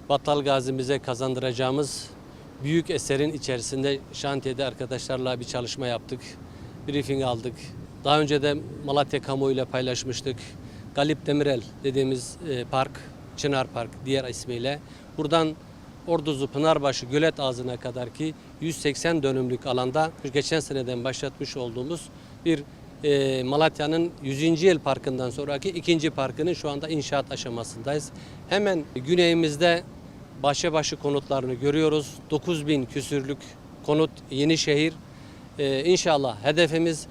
Battal Gazi'mize kazandıracağımız büyük eserin içerisinde şantiyede arkadaşlarla bir çalışma yaptık. Briefing aldık. Daha önce de Malatya kamuoyuyla paylaşmıştık. Galip Demirel dediğimiz park, Çınar Park diğer ismiyle. Buradan Orduzu, Pınarbaşı, Gölet Ağzı'na kadar ki 180 dönümlük alanda geçen seneden başlatmış olduğumuz bir Malatya'nın 100. yıl parkından sonraki ikinci parkının şu anda inşaat aşamasındayız. Hemen güneyimizde Bahçebaşı konutlarını görüyoruz. 9.000 küsürlük konut, Yenişehir. İnşallah hedefimiz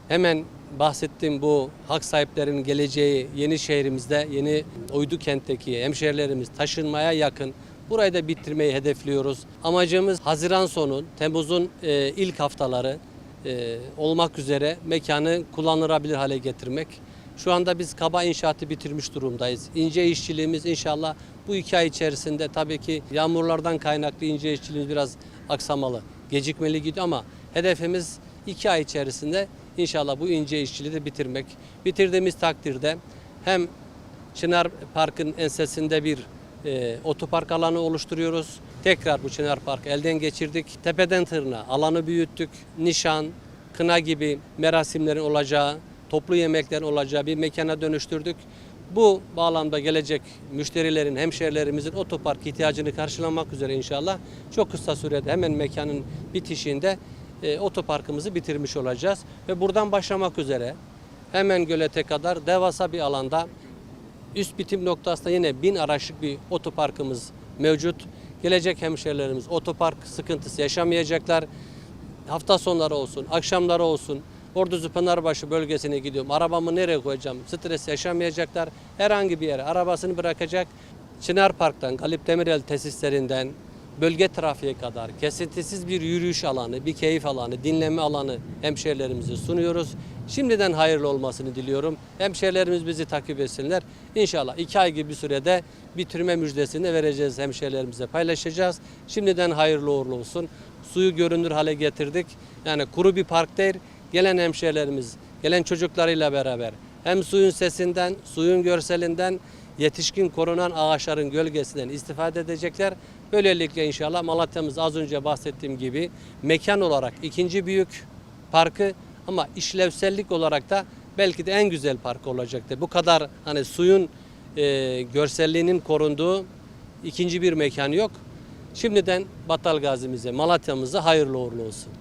hemen bahsettiğim bu hak sahiplerinin geleceği Yenişehir'imizde, yeni Uydu kentteki hemşehrilerimiz taşınmaya yakın. Burayı da bitirmeyi hedefliyoruz. Amacımız Haziran sonu, Temmuz'un ilk haftaları olmak üzere mekanı kullanılabilir hale getirmek. Şu anda biz kaba inşaatı bitirmiş durumdayız. İnce işçiliğimiz inşallah bu 2 ay içerisinde, tabii ki yağmurlardan kaynaklı ince işçiliğimiz biraz aksamalı, gecikmeli gidiyor ama hedefimiz 2 ay içerisinde inşallah bu ince işçiliği de bitirmek. Bitirdiğimiz takdirde hem Çınar Park'ın ensesinde bir otopark alanı oluşturuyoruz. Tekrar bu Çınar Park'ı elden geçirdik. Tepeden tırnağa alanı büyüttük. Nişan, kına gibi merasimlerin olacağı, toplu yemeklerin olacağı bir mekana dönüştürdük. Bu bağlamda gelecek müşterilerin, hemşehrilerimizin otopark ihtiyacını karşılamak üzere inşallah çok kısa sürede hemen mekanın bitişinde otoparkımızı bitirmiş olacağız. Ve buradan başlamak üzere hemen Gölet'e kadar devasa bir alanda üst bitim noktasında yine 1000 araçlık bir otoparkımız mevcut. Gelecek hemşehrilerimiz otopark sıkıntısı yaşamayacaklar. Hafta sonları olsun, akşamları olsun, Orduzu Pınarbaşı bölgesine gidiyorum. Arabamı nereye koyacağım? Stres yaşamayacaklar. Herhangi bir yere arabasını bırakacak. Çınar Park'tan, Galip Demirel tesislerinden bölge trafiğe kadar kesintisiz bir yürüyüş alanı, bir keyif alanı, dinleme alanı hemşehrilerimize sunuyoruz. Şimdiden hayırlı olmasını diliyorum. Hemşehrilerimiz bizi takip etsinler. İnşallah 2 ay gibi bir sürede bitirme müjdesini vereceğiz, hemşehrilerimize paylaşacağız. Şimdiden hayırlı uğurlu olsun. Suyu görünür hale getirdik. Yani kuru bir park değil. Gelen hemşehrilerimiz, gelen çocuklarıyla beraber hem suyun sesinden, suyun görselinden, yetişkin korunan ağaçların gölgesinden istifade edecekler. Böylelikle inşallah Malatya'mız az önce bahsettiğim gibi mekan olarak ikinci büyük parkı ama işlevsellik olarak da belki de en güzel park olacaktır. Bu kadar hani suyun görselliğinin korunduğu ikinci bir mekan yok. Şimdiden Battal Gazi'mize, Malatya'mıza hayırlı uğurlu olsun.